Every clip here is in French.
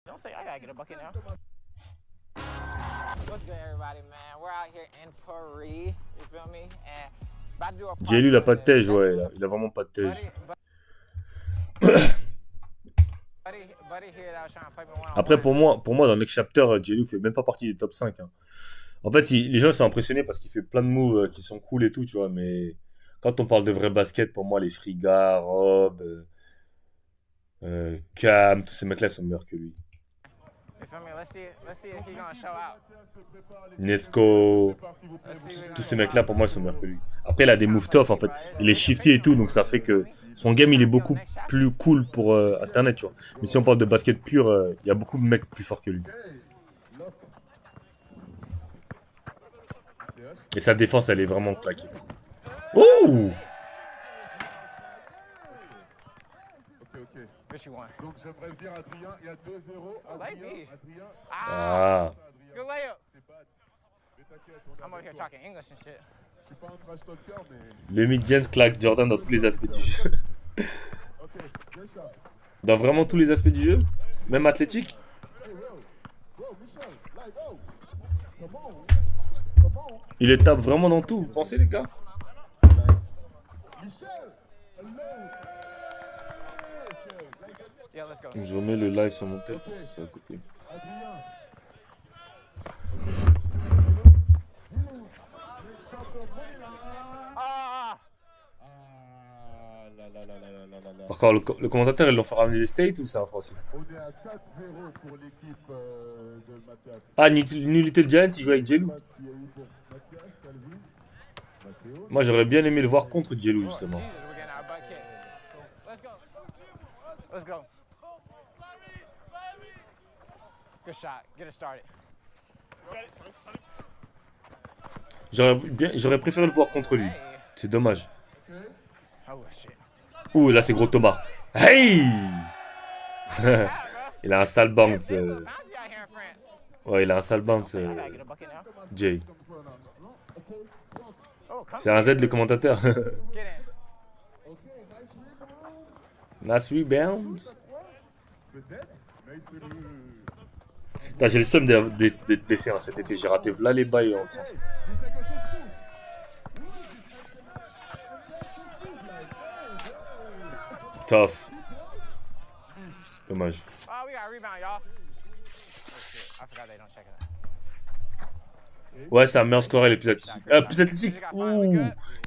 Don't say I gotta get a bucket now. What's good, everybody, man? We're out here in Paris, you feel me? And about to do a Jelly, il a pas de tège, ouais, il a vraiment pas de tège. Après, pour moi, dans Next Chapter, Jelly fait même pas partie des top 5. Hein. En fait, les gens sont impressionnés parce qu'il fait plein de moves qui sont cool et tout, tu vois, mais quand on parle de vrai basket, pour moi, les Friga, Rob, Cam, tous ces mecs-là sont meilleurs que lui. Nesco, tous ces mecs-là, pour moi, ils sont meilleurs que lui. Après, il a des moves tough, en fait. Il est shifty et tout, donc ça fait que son game, il est beaucoup plus cool pour Internet, tu vois. Mais si on parle de basket pur, il y a beaucoup de mecs plus forts que lui. Et sa défense, elle est vraiment claquée. Oh! Donc j'aimerais dire Adrien, il y a 2-0. Adrien. Ah. Good layup. C'est pas. Mais t'inquiète, on I'm over here talking English and shit. Je suis pas un trash talker, mais. Le mid-gen claque Jordan dans tous les aspects du jeu. Ok, bien ça. Dans vraiment tous les aspects du jeu? Même athlétique? Hey, wow, Michel, like, oh. Come on. Il les tape vraiment dans tout, vous pensez, les gars? Michel, hello. Yeah, let's go. Je remets le live sur mon tel parce que ça va couper. Adrien. Ah! Par contre, le commentateur, ils l'ont fait ramener des States ou c'est en français? On est à 4-0 pour l'équipe de Mathias. Ah, New Little Giant, il joue avec Jelou. Moi, j'aurais bien aimé le voir contre Jelou, justement. Jesus, we're getting our butt kicked. Let's go. Let's go. Good shot. Get it started. J'aurais préféré le voir contre lui. Hey. C'est dommage. Oh shit. Ouh, là, c'est gros Thomas. Hey! Il a un sale bounce. Bouncy out here in France. Ouais, il a un sale bounce, I gotta get a bucket now. Jay. Oh, come C'est un Z, le commentateur. get in. Nice rebound. Putain, j'ai le seum d'être blessé hein, cet été. J'ai raté v'là les bails en France. Tough. Dommage. Oh, we got a rebound, y'all. Oh, shit. I forgot they don't check it. Ouais, c'est un meilleur scoreur, il est plus athlétique. Plus athlétique. Ouh.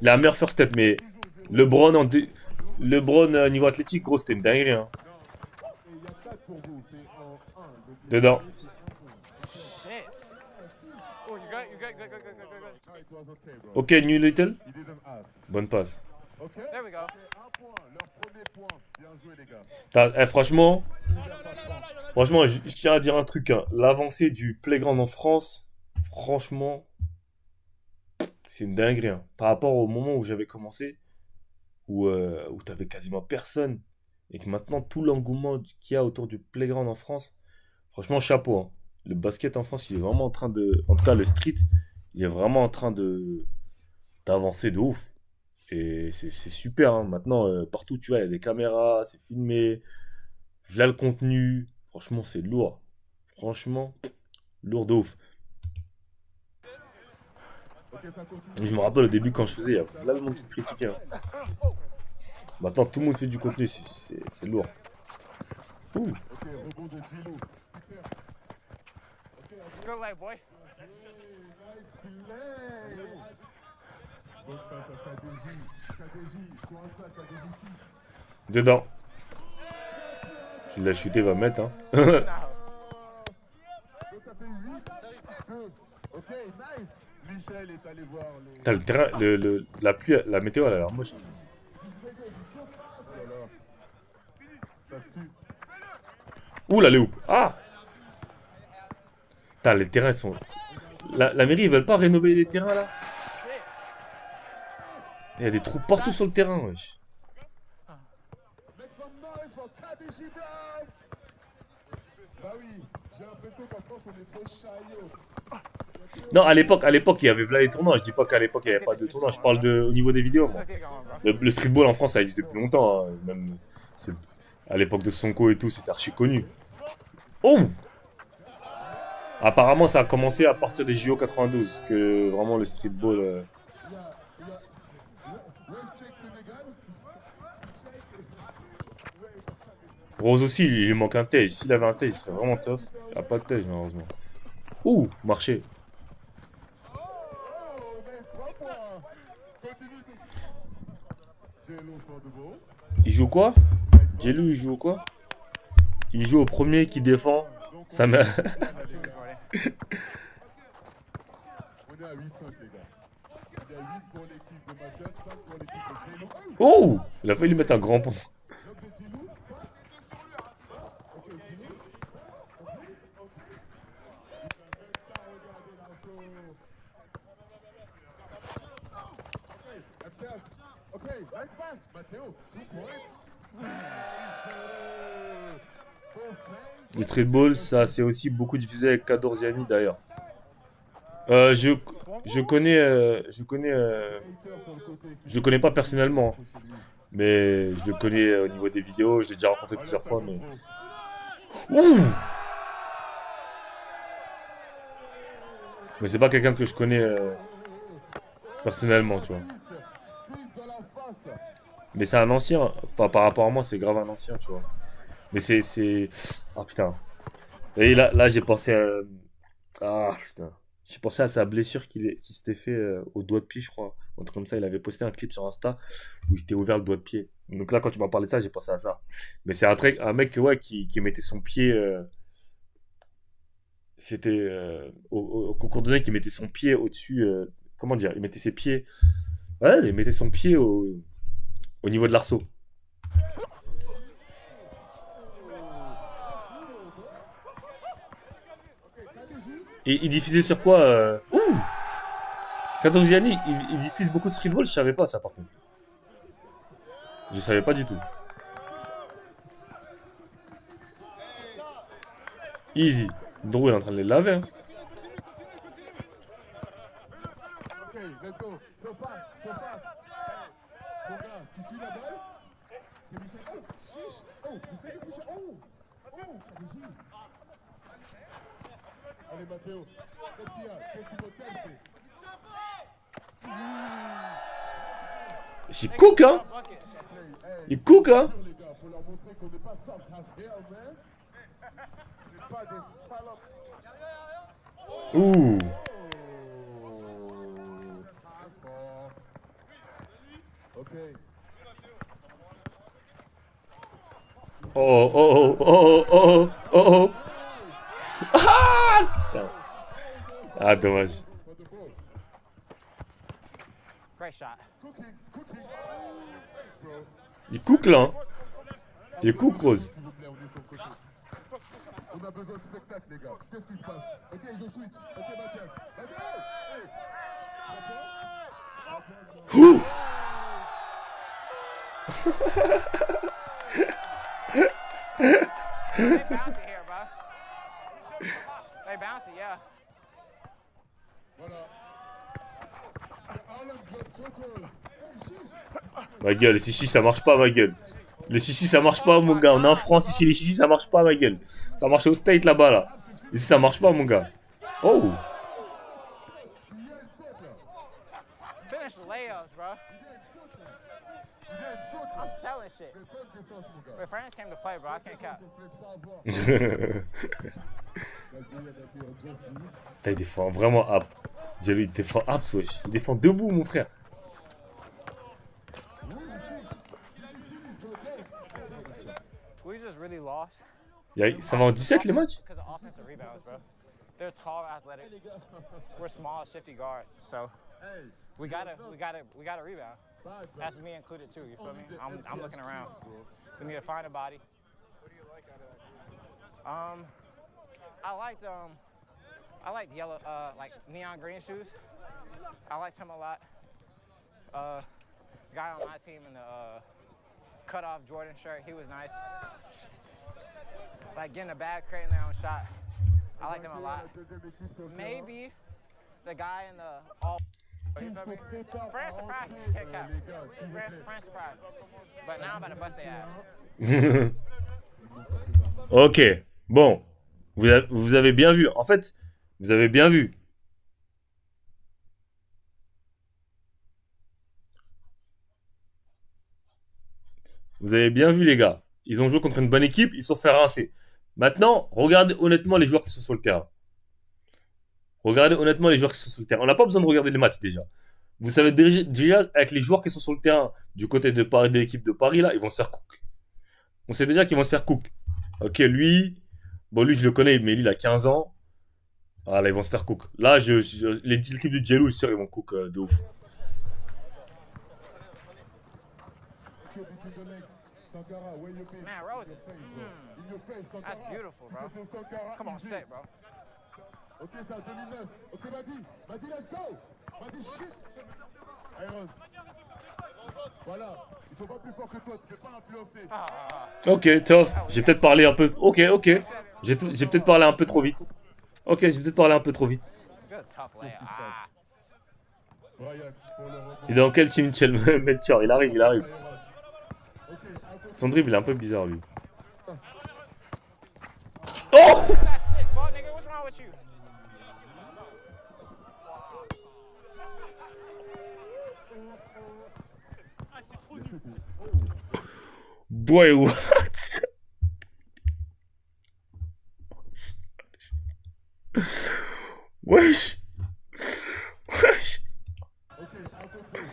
Il a un meilleur first step, mais LeBron, niveau athlétique, gros, c'était une dinguerie. Hein. Dedans. Shit. Oh, you good? Ok, New Little. Bonne passe. There we go. Franchement, je tiens à dire un truc. Hein. L'avancée du playground en France, franchement, c'est une dinguerie. Hein. Par rapport au moment où j'avais commencé, où t'avais quasiment personne, et que maintenant tout l'engouement qu'il y a autour du playground en France, franchement, chapeau. Hein. Le basket en France, il est vraiment en train de... En tout cas, le street, il est vraiment en train d'avancer de ouf. Et c'est super, hein. Maintenant, partout, tu vois, il y a des caméras, c'est filmé, voilà le contenu. Franchement, c'est lourd. Franchement, lourd de ouf. Je me rappelle au début, quand je faisais, il y a voilà le monde qui critiquait. Hein. Maintenant, tout le monde fait du contenu, c'est lourd. Ouh. Good lay, boy. Dedans. Tu l'as shooté, va mettre. Hein. T'as le terrain, la pluie, la météo, elle a l'air moche. Ouh là, les hoops. Ah! Putain, les terrains sont... La mairie, ils veulent pas rénover les terrains, là? Il y a des trous partout sur le terrain, wesh. Non, à l'époque, il y avait là les tournois. Je dis pas qu'à l'époque, il n'y avait pas de tournois. Je parle au niveau des vidéos, moi. Le streetball en France, ça existe depuis longtemps. Hein. Même à l'époque de Sonko et tout, c'était archi connu. Oh! Apparemment, ça a commencé à partir des JO 92, que vraiment le streetball... Rose aussi, il lui manque un tège. S'il avait un tège, il serait vraiment tough. Il a pas de tège, malheureusement. Ouh, marché. Il joue quoi? Jelou, il joue au quoi? Il joue au premier qui défend. Ça m'a... On est à 8-5, les gars. Il y a 8 pour l'équipe de Mathias, 5 pour l'équipe de Jelou. Oh! Il a failli lui mettre un grand pont. Donc de Jelou, passe. Ok, Jelou. Ok. Il ne même pas regarder l'assaut. Ok, attache. Ok, nice pass. Matteo, 2 points. Le streetball, ça c'est aussi beaucoup diffusé avec Kadorziani d'ailleurs. Je le connais pas personnellement, mais je le connais au niveau des vidéos. Je l'ai déjà rencontré plusieurs fois, mais. Ouh! Mais c'est pas quelqu'un que je connais personnellement, tu vois. Mais c'est un ancien. Par rapport à moi, c'est grave un ancien, tu vois. Mais c'est... Ah putain. Et là j'ai pensé à... Ah putain. J'ai pensé à sa blessure qui s'était fait au doigt de pied, je crois. Un truc comme ça, il avait posté un clip sur Insta où il s'était ouvert le doigt de pied. Donc là, quand tu m'as parlé de ça, j'ai pensé à ça. Mais c'est un mec ouais, qui mettait son pied... C'était au concours de nez qui mettait son pied au-dessus... comment dire? Il mettait ses pieds... Ouais, il mettait son pied au niveau de l'arceau. Et il diffusait sur quoi Ouh! Kadorziani, il diffuse beaucoup de streetball, je savais pas ça par contre. Je savais pas du tout. Easy. Drew est en train de les laver. Hein. Ok, let's go. So passe. Mon gars, tu suis la balle? C'est Michel. Oh, chiche. Oh, this nigga's Michel. Oh, Kadiji. Allez, Matteo. Qu'est-ce qu'il y a? Qu'est-ce qu'il motel, c'est? Il cook, hein? Il cook, hein? Les gars, faut leur montrer qu'on n'est pas soft as hell, man. On n'est pas des salopes. Ouh. Pass for. Ok. Oh, oh, oh, oh, oh, oh, oh. Ah, putain. Ah, dommage. For the ball. Great shot. Cooking. Thanks, bro. Il cook, là. Hein. Il cook, Rose. S'il vous plaît, on est sur le côté. On a besoin de spectacle, les gars. Qu'est-ce qui se passe? Ok, ils ont switch. Ok, Mathias. Hey! Ouh. They bouncy here, bro. They bouncy, yeah. Voilà. Harlem Globetrotters. Hey, chiche. Ma gueule, les chichis ça marche pas, ma gueule. Les chichis ça marche pas, mon gars. On est en France ici, les chichis ça marche pas, ma gueule. Ça marche au State là-bas, là. Ici ça marche pas, mon gars. Oh! Finish the layups, bro. I'm selling shit. Bonne défense, mon gars. Wait, France came to play, bro. I can't cap. On se laisse pas avoir. Putain, il défend vraiment ap. Jelly, il défend abs, wesh. Il défend debout, mon frère. We just really lost. Ça va en 17 les matchs? Because of offensive rebounds, bro. They're tall, athletic. We're small, shifty guards. So Hey, we gotta rebound. That's me included too. You feel me? I'm looking around. We need to find a body. what do you like out of that? I liked yellow, like neon green shoes. I liked him a lot. Guy on my team in the cut off Jordan shirt, he was nice. Like getting a bag, creating their own shot. I liked him a lot. Maybe the guy in the all. You feel me? France surprised me. Can't cap. France surprised me. But now I'm about to bust their ass. Ok, bon. Vous avez bien vu. En fait, vous avez bien vu. Vous avez bien vu, les gars. Ils ont joué contre une bonne équipe, ils se sont fait rincer. Maintenant, regardez honnêtement les joueurs qui sont sur le terrain. Regardez honnêtement les joueurs qui sont sur le terrain. On n'a pas besoin de regarder les matchs déjà. Vous savez déjà, avec les joueurs qui sont sur le terrain du côté de Paris, de l'équipe de Paris, là, ils vont se faire cook. On sait déjà qu'ils vont se faire cook. Ok, lui, bon, lui, je le connais, mais lui, il a 15 ans. Ah, là, ils vont se faire cook. Là, l'équipe du Jello, je suis sûr, ils vont cook de ouf. Sankara, where you been? Man, Rose. In your face, Sankara. That's beautiful, Tu bro. te fais Sankara, Come on, easy. set, bro. Ok, c'est en 2009. Ok, Madi. Madi, let's go. Madi, shit. Iron. Voilà. Ils sont pas plus forts que toi, tu ne fais pas influencer. Ok, tough. J'ai peut-être parlé un peu. Ok. J'ai peut-être parlé un peu trop vite. Ok, j'ai peut-être parlé un peu trop vite. Good tough Qu'est-ce layup. qui se passe? Brian, pour le rebond. Il est dans quel team, Melchior? Il arrive. Iron. Ok, Son dribble, il est un peu bizarre, lui. Oh! That shit, fuck, nigga. What's wrong with you? Boy, what? Wesh. Wesh. ok, un peu plus.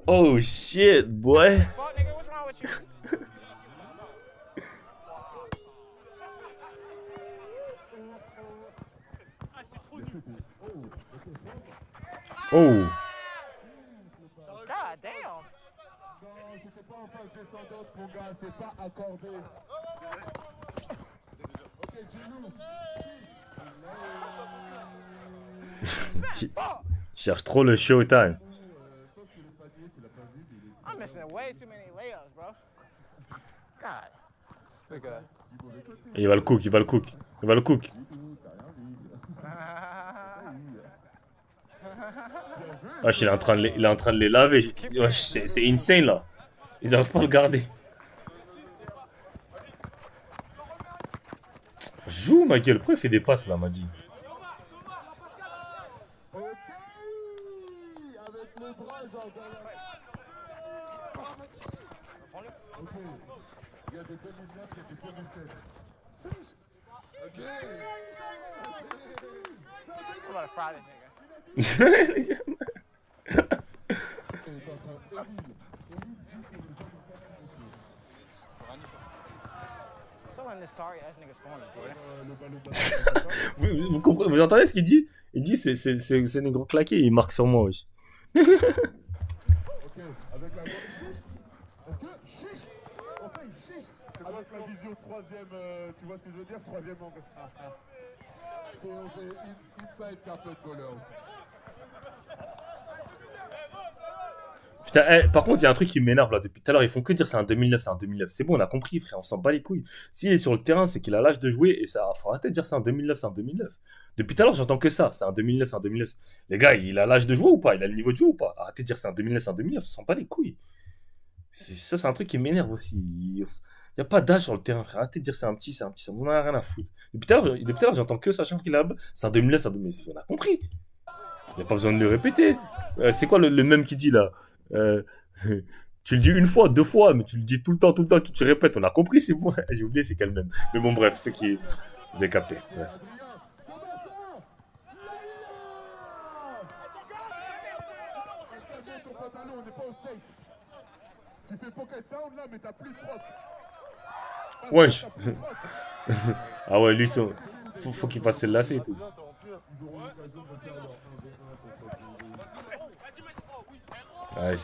Oh shit, boy. Fuck, nigga. What's wrong with you? Oh. God damn. Non, c'était pas en phase descendante, mon gars, c'est pas accordé. Ok, Jello. Cherche trop le showtime. Je pense que le panier, tu l'as pas vu, mais il est... I'm missing way too many layups, bro. God. We're good. du mauvais côté. Et il va le cook, il va le cook. Il va le cook. T'as rien vu. Wesh, il est en train de les laver. Wesh, c'est insane, là. Ils n'arrivent pas à le garder. Joue, ma gueule. Pourquoi il fait des passes, là, m'a dit? Ok, avec les bras, genre derrière. Ok, il y a des 2009, il y a des 2007. Ok. I'm about to fry this nigga. Someone this sorry ass nigga scoring, Jordan. Vous comprenez, vous entendez ce qu'il dit? Il dit c'est négro claqué, il marque sur moi, wesh. Ok, avec la bonne chiche. Est-ce que chiche? Ok, chiche. Avec la vision troisième, tu vois ce que je veux dire? Troisième angle. POV, inside carpet ballers. Putain, par contre, il y a un truc qui m'énerve là depuis tout à l'heure. Ils font que dire c'est un 2009, c'est un 2009. C'est bon, on a compris, frère, on s'en bat les couilles. S'il est sur le terrain, c'est qu'il a l'âge de jouer et ça. Faut arrêter de dire c'est un 2009, c'est un 2009. Depuis tout à l'heure, j'entends que ça, c'est un 2009, c'est un 2009. Les gars, il a l'âge de jouer ou pas? Il a le niveau de jouer ou pas? Arrêtez de dire c'est un 2009, c'est un 2009. On s'en bat les couilles. Ça, c'est un truc qui m'énerve aussi. Il n'y a pas d'âge sur le terrain, frère. Arrêtez de dire c'est un petit, c'est un petit. On en a rien à foutre. Depuis tout à l'heure, j'entends que ça. Chaque fois qu'il a. C'est un 2009, c'est un 2009. On a compris. Il n'y a pas besoin de le répéter. C'est quoi le même qui dit là? Tu le dis une fois, deux fois, mais tu le dis tout le temps, tu répètes. On a compris, c'est bon. J'ai oublié, c'est quel même. Mais bon, bref, c'est qui. Vous avez capté. Bref. Ton pantalon, on n'est pas au steak. Tu fais pocket down là, mais t'as plus froc. Wesh. Ah ouais, lui, faut qu'il fasse celle-là, c'est tout. Ils auront l'occasion de faire leur 1v1 contre Jello. Ouais,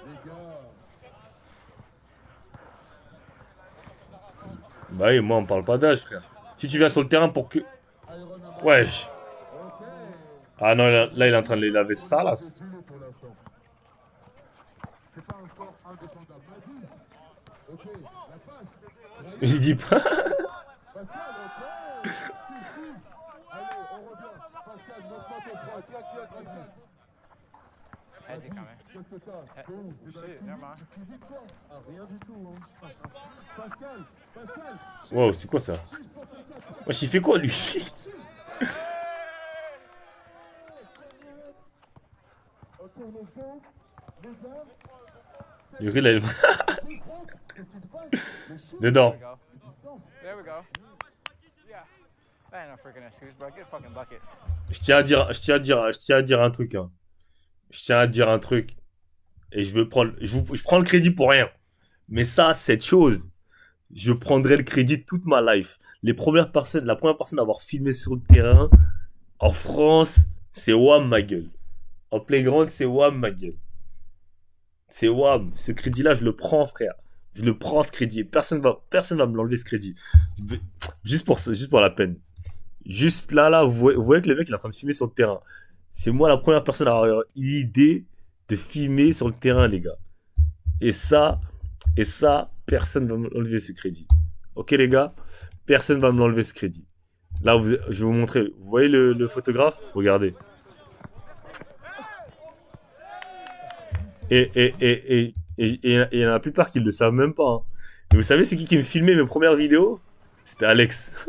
Les gars. bah oui, moi, on parle pas d'âge, frère. Si tu viens sur le terrain pour que. Iron Aman. Wesh. Ok. Ah non, là, il est en train de les laver salace. Jello pour l'instant. C'est pas un score indépendable. Madi. Ok, la passe. Il dit pas. Pascal, ok. 6-6. Allez, on revient. Hezzy coming. Qu'est-ce que t'as? T'es où? T'es dans la Shit, never cuisine? mind. Tu cuisines quoi? Ah, rien du tout, hein. Pascal, Pascal. Wow, c'est quoi ça? Wesh, il fait quoi lui? Ok, let's go. Les gars. Yuri, là, il- Qu'est-ce qui se passe? Le shoot. dedans. There we go. Les distances. There we go. Yeah. That ain't no freaking excuse, bro. Get fucking buckets. Je tiens à dire un truc, hein. Je tiens à dire un truc. Et je prends le crédit pour rien. Mais ça, cette chose, je prendrai le crédit toute ma life. La première personne à avoir filmé sur le terrain, en France, c'est Wham ma gueule. En playground, c'est Wham ma gueule. C'est Wham. Ce crédit-là, je le prends, frère. Je le prends, ce crédit. Personne va me l'enlever, ce crédit. Juste pour la peine. Juste là, vous voyez que le mec, il est en train de filmer sur le terrain. C'est moi la première personne à avoir eu l'idée de filmer sur le terrain, les gars. Et ça, personne va me l'enlever, ce crédit. Ok, les gars? Personne va me l'enlever, ce crédit. Là, je vais vous montrer. Vous voyez le photographe? Regardez. Et il y en a la plupart qui ne le savent même pas. Hein. Mais vous savez, c'est qui me filmait mes premières vidéos? C'était Alex.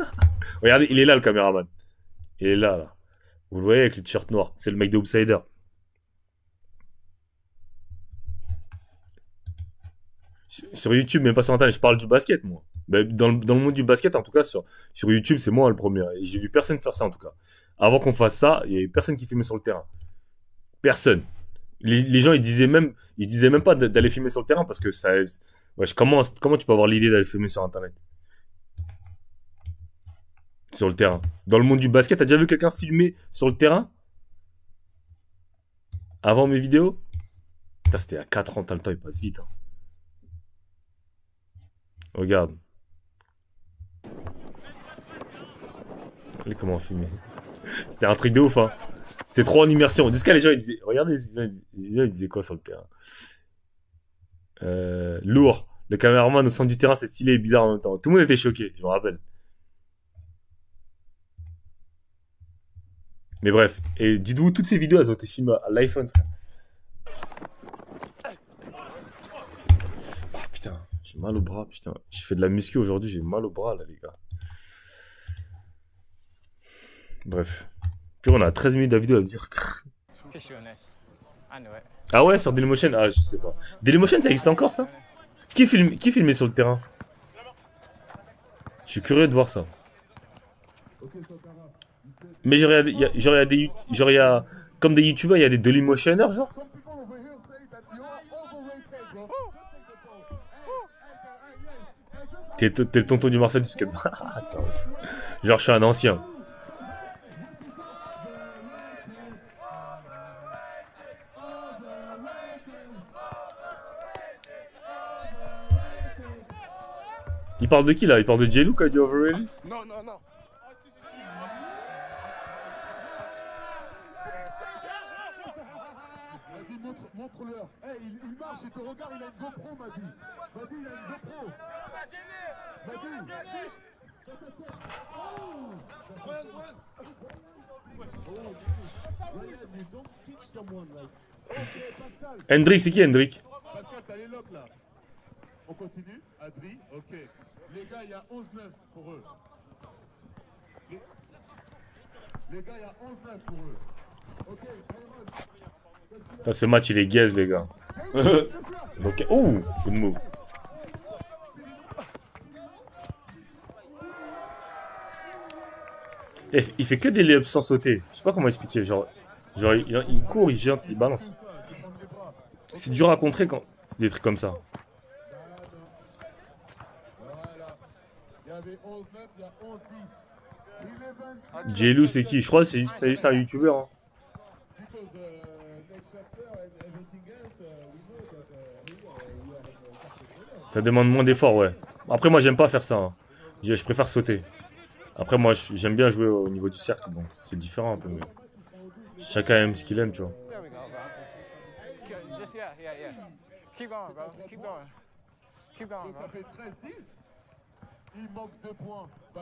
Regardez, il est là, le caméraman. Il est là. Vous le voyez avec le t-shirt noir. C'est le mec de Outsider. Sur YouTube, mais pas sur Internet, je parle du basket, moi. Ben, dans le monde du basket, en tout cas, sur YouTube, c'est moi le premier. Et j'ai vu personne faire ça, en tout cas. Avant qu'on fasse ça, il y avait personne qui filmait sur le terrain. Personne. Les gens, ils disaient même pas d'aller filmer sur le terrain parce que ça... Wesh, comment tu peux avoir l'idée d'aller filmer sur Internet? Sur le terrain. Dans le monde du basket, t'as déjà vu quelqu'un filmer sur le terrain? Avant mes vidéos? Putain, c'était à 4 ans, t'as le temps, il passe vite. Hein. Regarde. Regardez comment filmer. C'était un truc de ouf, hein. C'était trop en immersion. Jusqu'à les gens, ils disaient... Regardez, les gens, ils disaient quoi sur le terrain? Lourd. Le caméraman au centre du terrain, c'est stylé et bizarre en même temps. Tout le monde était choqué, je me rappelle. Mais bref. Et dites-vous, toutes ces vidéos, elles ont été filmées à l'iPhone, frère. Ah, putain. J'ai mal au bras, putain. J'ai fait de la muscu aujourd'hui, j'ai mal au bras, là, les gars. Bref. Puis on a 13 minutes de vidéo à dire. Ah ouais, sur Dailymotion? Ah, je sais pas. Dailymotion, ça existe encore, ça? Qui filmait sur le terrain? Je suis curieux de voir ça. Mais genre, il y a comme des youtubeurs, il y a des Dailymotioners, genre? T'es le tonton du Marcel du skateboard. Genre, je suis un ancien. Il parle de qui là? Il parle de J-Lo qui a dit overrated? Non, non, non. Vas-y, montre-leur. Hey, il marche, il te regarde, il a une GoPro, Madi. Madi, il a une GoPro. Madi, chiche. Ça te fait. Oh! You don't teach someone like. Ok, Pascal. Hendrik, c'est qui Hendrik? Pascal, t'as les locks là. On continue. Adri, ok. Les gars, il y a 11-9 pour eux. Les gars, il y a 11-9 pour eux. Ok, Byron. Putain, ce match, il est gaze, les gars. Donc, oh, good move. Il fait que des layups sans sauter. Je sais pas comment expliquer. Genre il court, il jette, il balance. C'est dur à contrer quand c'est des trucs comme ça. Voilà. Il y avait 11-9, il y a 11-10. J-Lo, c'est qui? Je crois que c'est juste un youtubeur. Hein. Ça demande moins d'efforts, ouais. Après, moi, j'aime pas faire ça. Hein. Je préfère sauter. Après, moi, j'aime bien jouer au niveau du cercle, donc c'est différent un peu. Mais... Chacun aime ce qu'il aime, tu vois.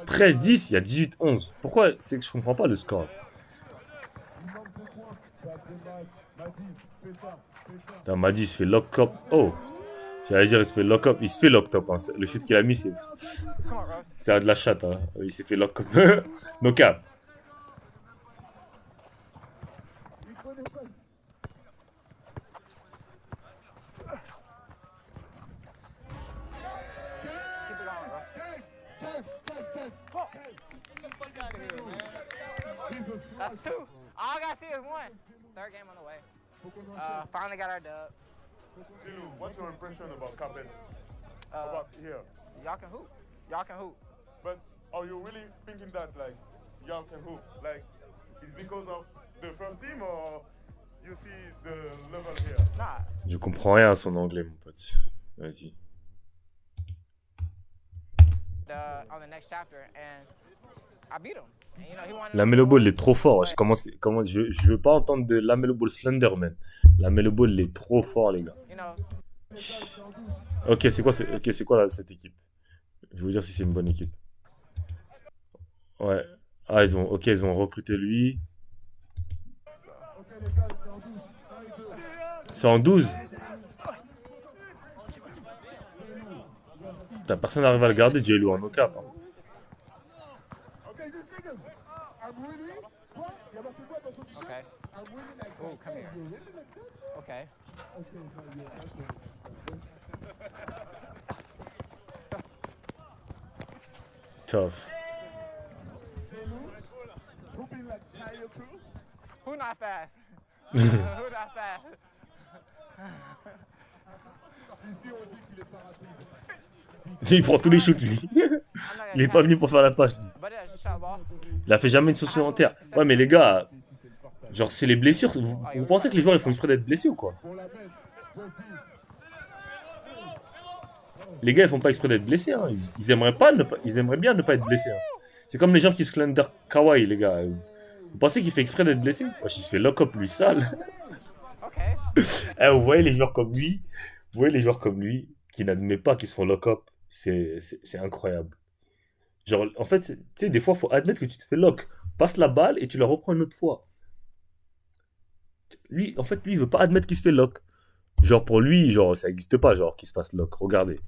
13-10, il y a 18-11. Pourquoi? C'est que je comprends pas le score. Putain, Madi, il se fait lock-up. Oh. J'allais dire, il se fait lock-up. Il se fait lock-up. Hein. Le shoot qu'il a mis, c'est... Come on, Rose. C'est de la chatte. Hein. Il s'est fait lock-up. No cap. That's two. All I gotta see is one. Third game on the way. Finally got our dub. What's your impression about Capel? Uh, About here? Y'all can hoop. Y'all can hoop. But are you really thinking that like y'all can hoop? Like it's because of the first team or you see the level here? Nah. Je comprends rien à son anglais, mon pote. Vas-y. On the next chapter, and I beat him. And, you know, he wanted La Melo Ball, il est trop fort. Je veux pas entendre de la Melo Ball Slender, man. La Melo Ball, il est trop fort, les gars. You know, Ok, c'est quoi là, cette équipe? Je vais vous dire si c'est une bonne équipe. Ouais. Ah, ils ont recruté lui. C'est en 12. Putain, personne n'arrive à le garder, J-Lo, en no cap. Hein. okay. Oh, come here. Okay. Tough. Who not fast? Who not fast? Ici on dit qu'il est pas rapide. Il prend tous les shoots, lui. Il est pas venu pour faire la passe. But yeah, just shot ball. Il a fait jamais une sauce en terre. Ouais, mais les gars, genre, c'est les blessures. Vous pensez que les joueurs ils font exprès d'être blessés ou quoi? Les gars, ils font pas exprès d'être blessés. Hein. Ils aimeraient bien ne pas être blessés. Hein. C'est comme les gens qui se slender kawaii, les gars. Vous pensez qu'il fait exprès d'être blessé? Wesh, il se fait lock-up, lui, sale. Okay. Eh, vous voyez les joueurs comme lui, qui n'admet pas qu'ils se font lock-up. C'est incroyable. Genre, en fait, tu sais, des fois, il faut admettre que tu te fais lock. Passe la balle et tu la reprends une autre fois. Lui, en fait, lui, il veut pas admettre qu'il se fait lock. Genre, pour lui, genre, ça n'existe pas, genre, qu'il se fasse lock. Regardez.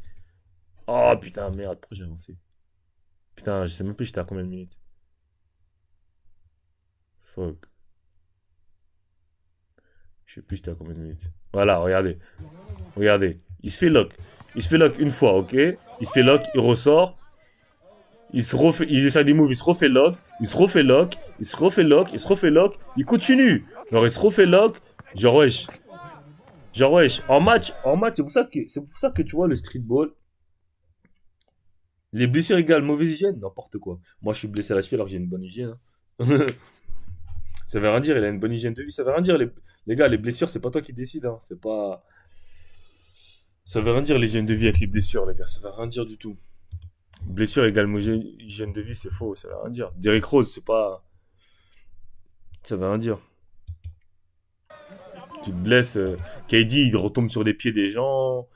Oh, putain, merde, pourquoi j'ai avancé? Putain, je sais même plus j'étais à combien de minutes. Fuck. Je sais plus j'étais à combien de minutes. Voilà, regardez. Regardez. Il se fait lock. Il se fait lock une fois, ok? Il se fait lock, il ressort. Il essaie des moves, il se refait lock. Il se refait lock. Il se refait lock. Il se refait lock. Il continue. Genre, il se refait lock. Genre, wesh. Genre, wesh. En match, c'est pour ça que tu vois le streetball. Les blessures égales mauvaise hygiène, n'importe quoi. Moi, je suis blessé à la cheville alors que j'ai une bonne hygiène. Hein. Ça veut rien dire, il a une bonne hygiène de vie. Ça veut rien dire, les gars, les blessures, c'est pas toi qui décides. Hein. C'est pas. Ça veut rien dire l'hygiène de vie avec les blessures, les gars. Ça veut rien dire du tout. Blessure égale hygiène de vie, c'est faux. Ça veut rien dire. Derrick Rose, c'est pas. Ça veut rien dire. Tu te blesses. KD, il retombe sur des pieds des gens.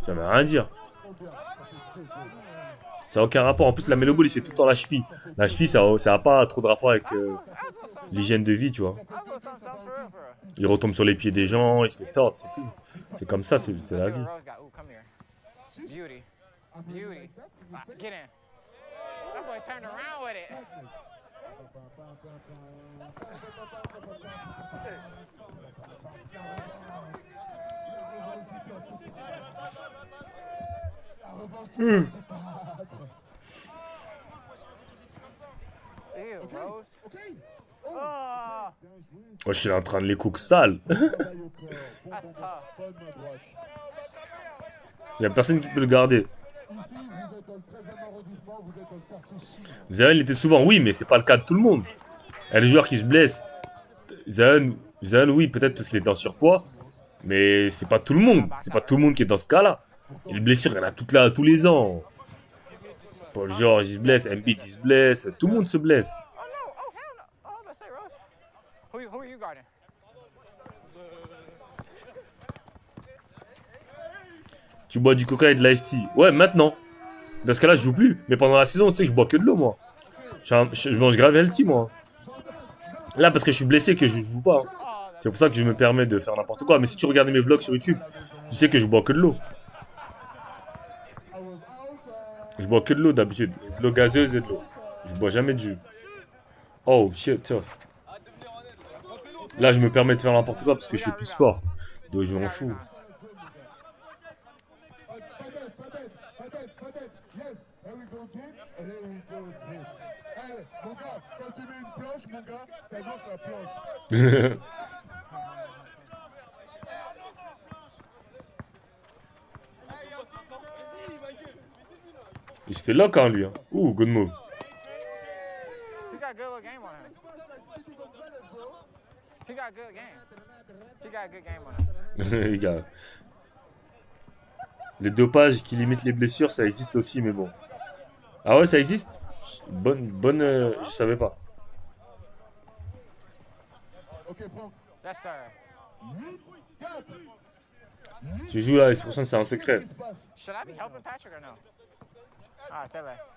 Ça veut rien dire. Ça n'a aucun rapport. En plus, la Melo Ball, il fait tout le temps la cheville. La cheville, ça a pas trop de rapport avec l'hygiène de vie, tu vois. Il retombe sur les pieds des gens, il se fait tordre, c'est tout. C'est comme ça, c'est la vie. Beauty. Beauty. Get in. That boy turned around with it. Ew, Rose. Oh, Moi, je suis en train de les cook sales. that's tough. Il n'y a personne qui peut le garder. Zion, il était souvent, oui, mais c'est pas le cas de tout le monde. Il y a des joueurs qui se blessent. Zion, oui, peut-être parce qu'il était en surpoids. Mais c'est pas tout le monde. C'est pas tout le monde qui est dans ce cas-là. Et les blessures, il y en a toutes là, tous les ans. Paul George, il se blesse. Embiid, il se blesse. Tout le monde se blesse. Oh no! Oh hell no! Oh, let's say Rose. Who are you guarding? Tu bois du coca et de l'ice tea. Ouais, maintenant. Parce que là, je joue plus. Mais pendant la saison, tu sais, je bois que de l'eau, moi. Je mange grave healthy, moi. Là, parce que je suis blessé, que je joue pas. Hein. C'est pour ça que je me permets de faire n'importe quoi. Mais si tu regardes mes vlogs sur YouTube, tu sais que je bois que de l'eau. Je bois que de l'eau d'habitude. De l'eau gazeuse et de l'eau. Je bois jamais de jus. Oh, shit, tough. Là, je me permets de faire n'importe quoi parce que je fais plus de sport. Donc, je m'en fous. Mon gars, quand tu mets une planche, mon gars, ça gonfle la planche. Il se fait lock, hein, lui. Hein. Ouh, good move. He got a good little game on him. He got a good game. He got a good game on him. Les gars. Les dopages qui limitent les blessures, ça existe aussi, mais bon. Ah ouais, ça existe? Je savais pas. Ok, Franck. Yes, sir. 8, 4. Tu joues là, c'est pour ça que c'est un secret. Should I be helping Patrick or no? Ah, say less.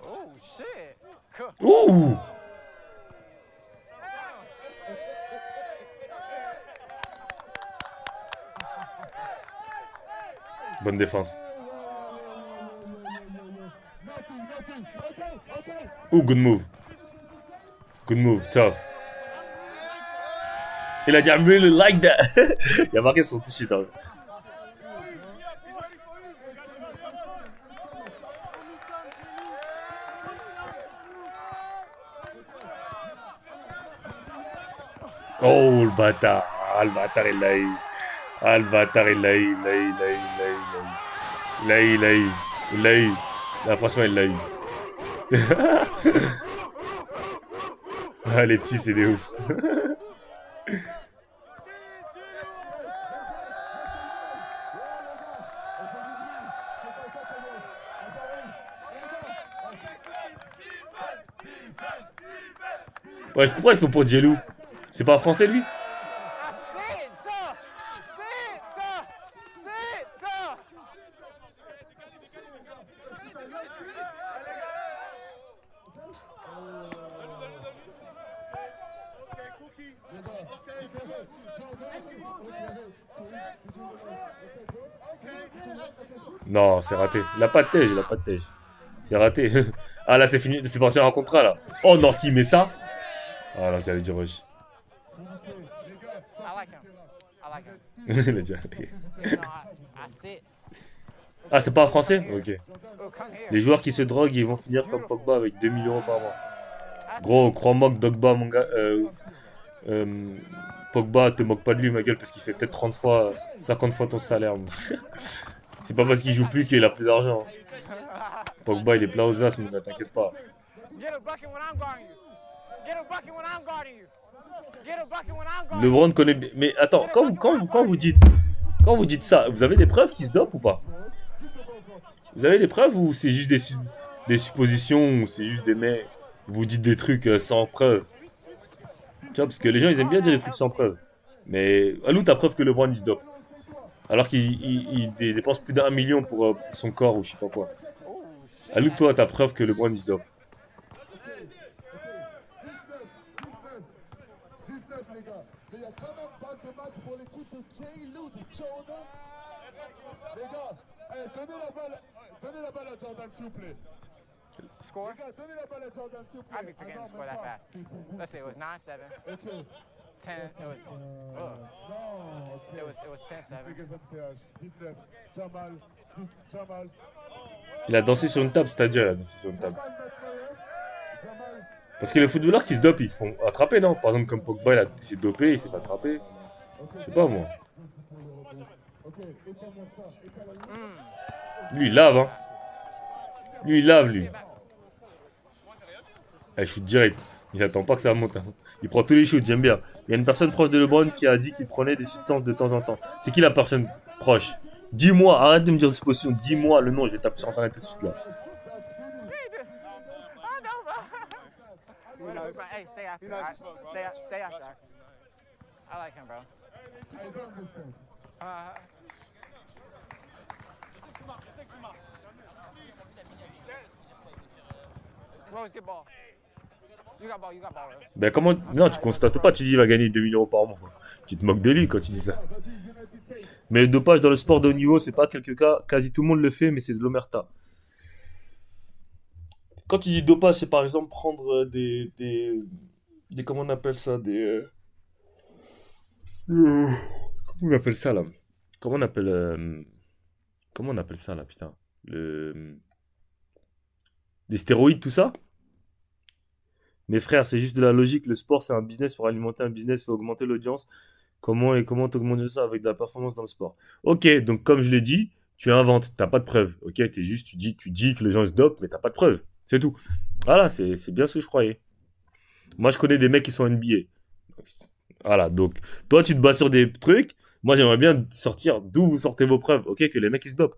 Oh, shit. Cool. Ouh! Bonne défense. Ouh, good move. Good move, tough. Il a dit, I really like that. Il a marqué son t-shirt. Hein. Oh, le bâtard. Ah, le bâtard, il l'a eu. Ah, le bâtard, il l'a eu. Il l'a eu. Là, franchement, il l'a eu. Ah, les petits, c'est des ouf. Ouais, pourquoi ils sont pour Djelou? C'est pas français, lui? Non, c'est raté. Il a pas de tège, C'est raté. Ah là, c'est fini, c'est parti en contrat là. Oh non, si, mais ça. Ah là, j'allais dire wesh. Il a dit. Ah, c'est pas un français? Ok. Les joueurs qui se droguent, ils vont finir comme Pogba avec 2 millions par mois. Gros, crois-moi que Dogba, mon gars. Pogba, te moque pas de lui, ma gueule, parce qu'il fait peut-être 30 fois, 50 fois ton salaire. C'est pas parce qu'il joue plus qu'il a plus d'argent. Pogba, il est plat aux as, mon gars, t'inquiète pas. LeBron connaît bien. Mais attends, quand vous dites ça, vous avez des preuves qu'il se dope ou pas? Vous avez des preuves ou c'est juste des suppositions ou c'est juste des mecs? Vous dites des trucs sans preuve. Tu vois, parce que les gens ils aiment bien dire des trucs sans preuve. Mais Alou, t'as preuve que LeBron il se dope. Alors qu'il dépense plus d'1 million pour son corps ou je sais pas quoi. Alou, toi, t'as preuve que LeBron il se dope. Donnez la balle à Jordan, s'il vous plaît. Score? Les gars, donnez la balle à Jordan, s'il vous plaît. I'd be forgetting to score that fast. Let's see, it was 9-7. Ok. 10. It was. Non, ok. It was 10-7. 19. Jamal. Jamal. Il a dansé sur une table, c'est-à-dire il a dansé sur une table. Parce que les footballeurs qui se dopent, ils se font attraper, non? Par exemple, comme Pogba, il s'est dopé, il s'est fait attraper. Je sais pas, moi. Lui, il lave, hein. Lui, il lave, lui. Il shoot direct. Il attend pas que ça monte. Hein. Il prend tous les shoots, j'aime bien. Il y a une personne proche de LeBron qui a dit qu'il prenait des substances de temps en temps. C'est qui la personne proche? Dis-moi, arrête de me dire supposition. Dis-moi le nom, je vais taper sur internet tout de suite là. Hey, stay after. Stay after. I like him, bro. You always get ball. You got ball, right? Ben comment... Non, tu constates pas, tu dis il va gagner 2 000 € par mois. Tu te moques de lui quand tu dis ça. Mais le dopage dans le sport de haut niveau, c'est pas quelques cas. Quasi tout le monde le fait, mais c'est de l'omerta. Quand tu dis dopage, c'est par exemple prendre des comment on appelle ça, comment on appelle ça là? Comment on appelle ça là, putain? Des stéroïdes, tout ça? Mes frères, c'est juste de la logique. Le sport, c'est un business. Pour alimenter un business, il faut augmenter l'audience. Comment t'augmenter ça avec de la performance dans le sport? Ok, donc comme je l'ai dit, tu inventes, t'as pas de preuves. Ok, tu dis que les gens se dopent, mais t'as pas de preuves. C'est tout. Voilà, c'est bien ce que je croyais. Moi, je connais des mecs qui sont NBA. Voilà, donc toi, tu te bases sur des trucs. Moi, j'aimerais bien sortir d'où vous sortez vos preuves. Ok, que les mecs, ils se dopent.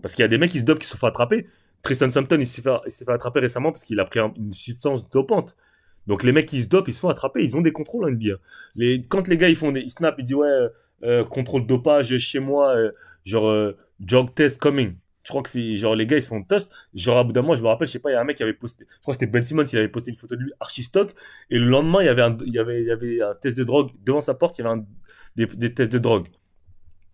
Parce qu'il y a des mecs qui se dopent qui se sont fait attraper. Tristan Sampson, il s'est fait attraper récemment parce qu'il a pris une substance dopante. Donc les mecs qui se dopent, ils se font attraper, ils ont des contrôles en NBA. Quand les gars ils snap, ils disent ouais, contrôle dopage chez moi, drug test coming. Je crois que c'est genre les gars ils se font test. Genre à bout d'un mois, je me rappelle, je sais pas, il y a un mec qui avait posté, je crois que c'était Ben Simmons, il avait posté une photo de lui archi stock et le lendemain il y avait un test de drogue devant sa porte, il y avait des tests de drogue.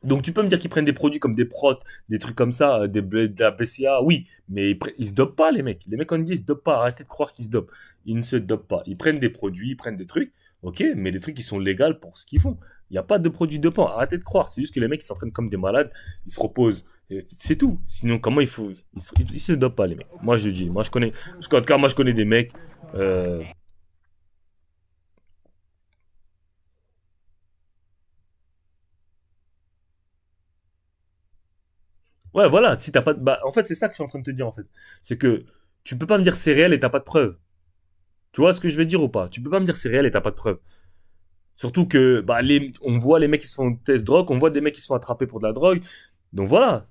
Donc tu peux me dire qu'ils prennent des produits comme des protes, des trucs comme ça, de la BCA, oui, mais ils se dopent pas les mecs. Les mecs en NBA ils se dopent pas, arrêtez de croire qu'ils se dopent. Ils ne se dopent pas. Ils prennent des produits, ils prennent des trucs, ok, mais des trucs qui sont légaux pour ce qu'ils font. Il n'y a pas de produits dopants, arrêtez de croire. C'est juste que les mecs ils s'entraînent comme des malades, ils se reposent. C'est tout. Sinon comment il faut... Ils se dopent pas les mecs. Moi je le dis, moi je connais des mecs... Ouais, voilà, si t'as pas de... Bah, en fait, c'est ça que je suis en train de te dire, en fait. C'est que tu peux pas me dire c'est réel et t'as pas de preuves. Tu vois ce que je veux dire ou pas? Tu peux pas me dire c'est réel et t'as pas de preuves. Surtout que, bah, on voit les mecs qui se font test drogue, on voit des mecs qui se font attraper pour de la drogue. Donc voilà.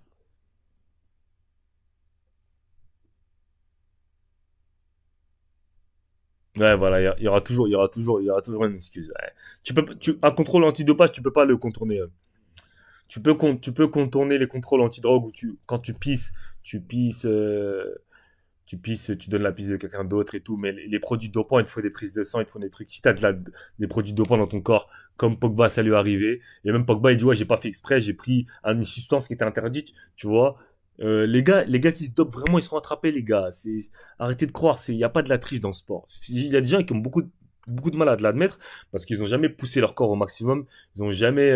Ouais, voilà, il y aura toujours une excuse. Ouais. Un contrôle antidopage, tu peux pas le contourner. Tu peux contourner les contrôles antidrogue où quand tu pisses, tu donnes la pisse de quelqu'un d'autre et tout, mais les produits dopants, il te faut des prises de sang, il te faut des trucs. Si t'as des produits dopants dans ton corps, comme Pogba, ça lui est arrivé, et même Pogba, il dit, ouais, j'ai pas fait exprès, j'ai pris une substance qui était interdite, tu vois. Les gars qui se dopent, vraiment, ils sont attrapés, les gars. Arrêtez de croire, il n'y a pas de la triche dans le sport. Il y a des gens qui ont beaucoup de mal à l'admettre parce qu'ils ont jamais poussé leur corps au maximum, ils ont jamais,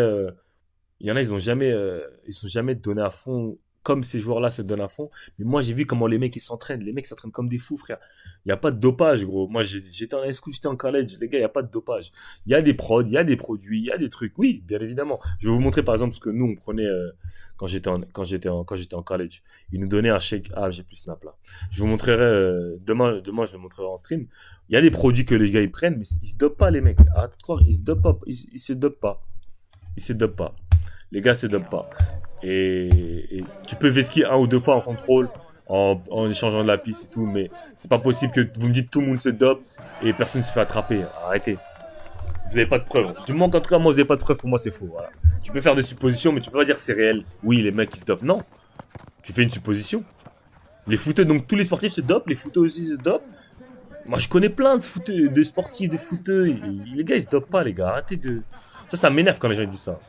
il y en a, ils sont jamais donné à fond comme ces joueurs-là se donnent à fond. Mais moi, j'ai vu comment les mecs ils s'entraînent. Les mecs s'entraînent comme des fous, frère. Il n'y a pas de dopage, gros. Moi, j'étais en high school, j'étais en college. Les gars, il n'y a pas de dopage. Il y a des prods, il y a des produits, il y a des trucs. Oui, bien évidemment. Je vais vous montrer par exemple ce que nous on prenait quand j'étais en college. Ils nous donnaient un shake. Ah, j'ai plus Snap là. Je vous montrerai demain, je le montrerai en stream. Il y a des produits que les gars ils prennent, mais ils se dopent pas, les mecs. Arrêtez de croire, ils se dopent pas. Ils se dopent pas. Ils se dopent pas. Les gars se dopent pas. Et tu peux vesquer 1 ou 2 fois en contrôle, en échangeant de la piste et tout, mais c'est pas possible que vous me dites tout le monde se dope et personne se fait attraper. Arrêtez. Vous avez pas de preuves. Du moment qu'en tout cas, moi, vous avez pas de preuves, pour moi, c'est faux. Voilà. Tu peux faire des suppositions, mais tu peux pas dire c'est réel. Oui, les mecs, ils se dopent. Non. Tu fais une supposition. Les footeux, donc tous les sportifs se dopent, les footeux aussi se dopent. Moi, je connais plein de footeux, de sportifs, de footeux. Les gars, ils se dopent pas, les gars. Arrêtez de... Ça m'énerve quand les gens disent ça.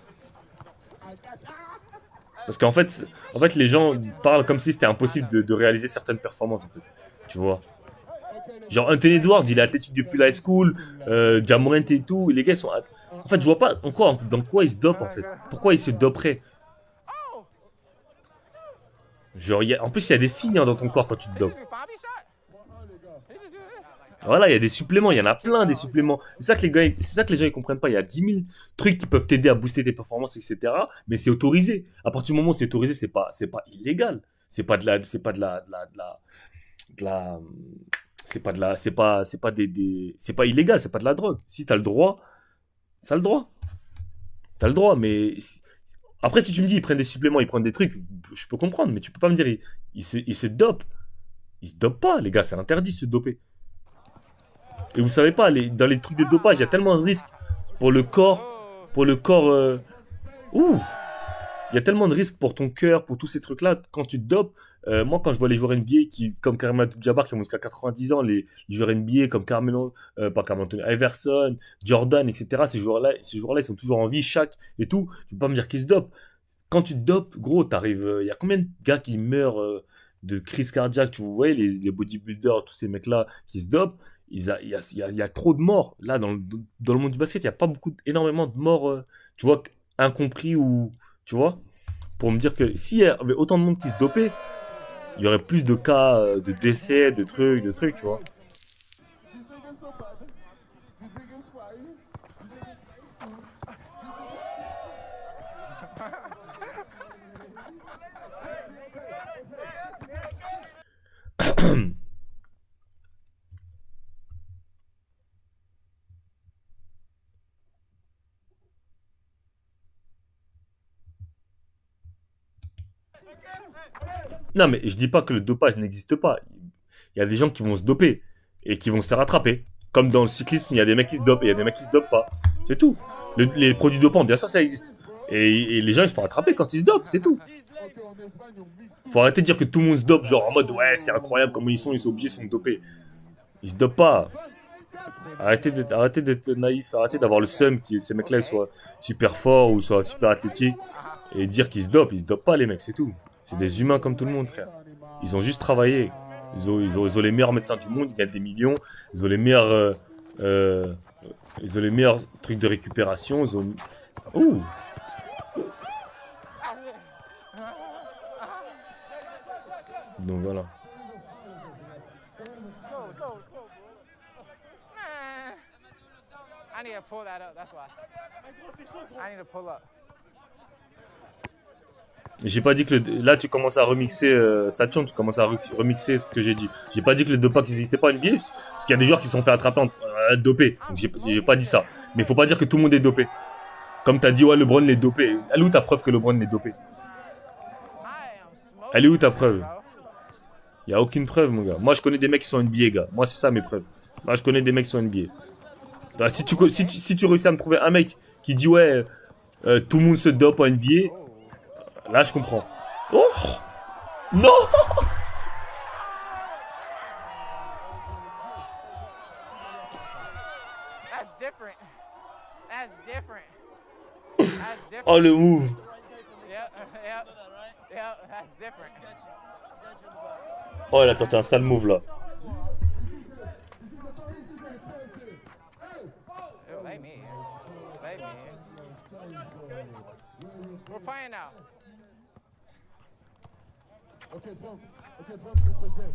Parce qu'en fait, les gens parlent comme si c'était impossible de réaliser certaines performances, en fait. Tu vois. Genre, Anthony Edwards, il est athlétique depuis la high school, Ja Morant et tout, les gars, ils sont... En fait, je vois pas dans quoi ils se dopent, en fait. Pourquoi ils se doperaient? Genre, en plus, il y a des signes dans ton corps quand tu te dopes. Voilà, il y a des suppléments, il y en a plein des suppléments. C'est ça que les gens ils comprennent pas. Il y a 10 000 trucs qui peuvent t'aider à booster tes performances, etc. Mais c'est autorisé. À partir du moment où c'est autorisé, c'est pas illégal. C'est pas illégal, c'est pas de la drogue. Si t'as le droit, t'as le droit. T'as le droit, mais après si tu me dis ils prennent des suppléments, ils prennent des trucs, je peux comprendre, mais tu peux pas me dire ils se dopent. Ils se dopent pas, les gars, c'est interdit de se doper. Et vous savez pas, dans les trucs de dopage, il y a tellement de risques pour le corps. Ouh! il y a tellement de risques pour ton cœur, pour tous ces trucs-là. Quand tu te dopes, moi, quand je vois les joueurs NBA comme Kareem Abdul-Jabbar qui vont jusqu'à 90 ans, les joueurs NBA comme Carmelo, pas Carmelo Anthony, Iverson, Jordan, etc., ces joueurs-là, ils sont toujours en vie, Shaq et tout. Tu peux pas me dire qu'ils se dopent. Quand tu te dopes, gros, t'arrives. Il y a combien de gars qui meurent de crise cardiaque? Tu vois, les bodybuilders, tous ces mecs-là qui se dopent, il y a trop de morts. Là, dans le monde du basket, il n'y a pas énormément de morts, tu vois, incompris ou. Tu vois, pour me dire que s'il y avait autant de monde qui se dopait, il y aurait plus de cas de décès, de trucs, tu vois. These niggas so bad. These niggas fight. These niggas fight too. Non, mais je dis pas que le dopage n'existe pas. Il y a des gens qui vont se doper et qui vont se faire attraper. Comme dans le cyclisme, il y a des mecs qui se dopent et il y a des mecs qui se dopent pas. C'est tout. Les produits dopants, bien sûr, ça existe. Et les gens, ils se font attraper quand ils se dopent, c'est tout. Ok, en Espagne, on mise tout. Faut arrêter de dire que tout le monde se dope, genre en mode ouais, c'est incroyable comment ils sont obligés, ils sont dopés. Ils se dopent pas. Arrêtez d'être naïf, arrêtez d'avoir le seum que ces mecs-là ils soient super forts ou soient super athlétiques et dire qu'ils se dopent. Ils se dopent pas, les mecs, c'est tout. C'est des humains comme tout le monde, frère. Ils ont juste travaillé. Ils ont les meilleurs médecins du monde, ils gagnent des millions. Ils ont les meilleurs, ils ont les meilleurs trucs de récupération. Ils ont. Ouh! Donc voilà. I need to pull that up, that's why. I need to pull up. J'ai pas dit que là tu commences à remixer Saturn, tu commences à remixer ce que j'ai dit. J'ai pas dit que le dopage n'existait pas en NBA, parce qu'il y a des joueurs qui se sont fait attraper dopés. Donc j'ai pas dit ça. Mais faut pas dire que tout le monde est dopé. Comme t'as dit, ouais, LeBron est dopé. Elle est où ta preuve que LeBron est dopé? Elle est où ta preuve? Y a aucune preuve, mon gars. Moi je connais des mecs qui sont NBA, gars. Moi c'est ça mes preuves. Moi je connais des mecs qui sont NBA. Bah, si tu réussis à me trouver un mec qui dit ouais, tout le monde se dope en NBA, là je comprends. Oh non. That's different. That's different. That's different. Oh le move. Yep, that's different. Oh il a sorti un sale move là. Play me. Play me. We're playing now. Ok, Franck. Ok, Franck, contre Jeff.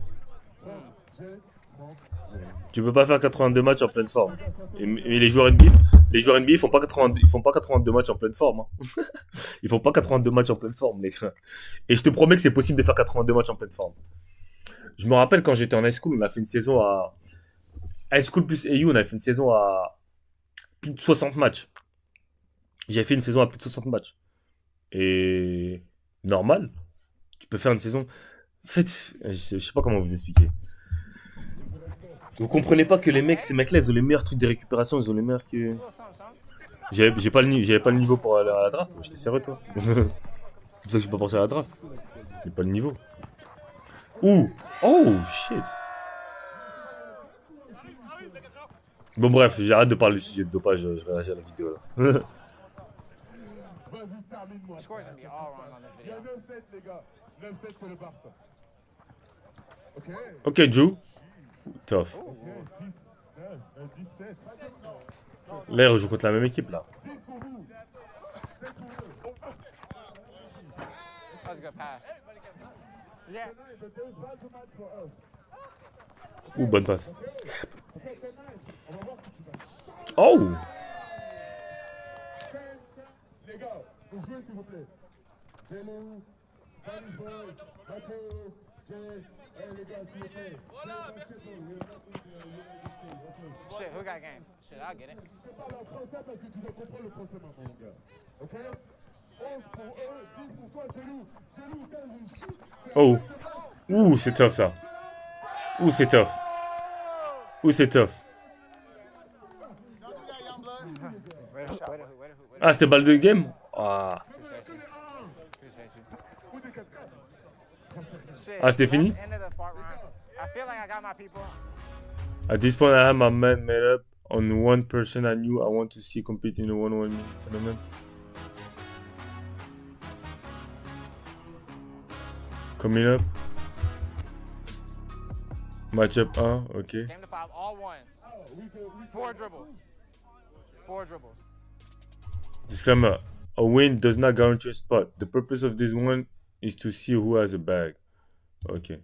Franck, Jeff. Franck, Jeff. Tu peux pas faire 82 matchs en pleine forme. Et les joueurs NBA, ils font pas 82 matchs en pleine forme. Hein. Ils font pas 82 matchs en pleine forme, les gars. Et je te promets que c'est possible de faire 82 matchs en pleine forme. Je me rappelle quand j'étais en high school, on a fait une saison à high school plus AU, on a fait une saison à plus de 60 matchs. J'ai fait une saison à plus de 60 matchs. Et normal, tu peux faire une saison. En fait, je sais pas comment vous expliquer. Vous comprenez pas que les mecs, ces mecs-là, ils ont les meilleurs trucs de récupération, ils ont les meilleurs que. J'avais pas le niveau pour aller à la draft. J'étais sérieux, toi. C'est pour ça que j'ai pas pensé à la draft. J'ai pas le niveau. Ouh! Oh shit! Bon, bref, j'arrête de parler du sujet de dopage, je réagis à la vidéo là. Vas-y, termine-moi ça. Score's gonna be all wrong on this Il y a video. 9-7, les gars. 9-7, c'est le Barça. Ok. Ok, Drew. Tough. Ok, 17. Là, ils rejouent contre la même équipe là. 10 pour vous. 7 pour eux. That was a good pass. Yeah. Tonight, but there's one too much for us. Ouh, bonne passe. Ok, tonight, on va voir si tu vas. Oh! Les gars, pour jouer s'il vous plaît. Jello, Spanish Boy, Mateo, Jay. Hey les gars, s'il vous plaît. Shit, who got game? Shit, I'll get it. Je parle en français parce que tu dois comprendre le français maintenant, mon gars. Ok? 11 pour eux, 10 pour toi, Jello. Jello, ça, c'est shit. Oh! Ouh, c'est tough ça. Ouh, c'est tough. Ouh, c'est tough. Wait a hoop. Ah, c'était balle de game? Ah. shit. Ah, c'était fini? That's the end of the fart round. I feel like I got my people. At this point, I have my mind made up on one person I knew I want to see compete in the 1-on-1 mini tournament. Coming up. Matchup 1, okay. Game to 5, all ones. 4 dribbles. 4 dribbles. Disclaimer. A win does not guarantee a spot. The purpose of this one is to see who has a bag. Okay.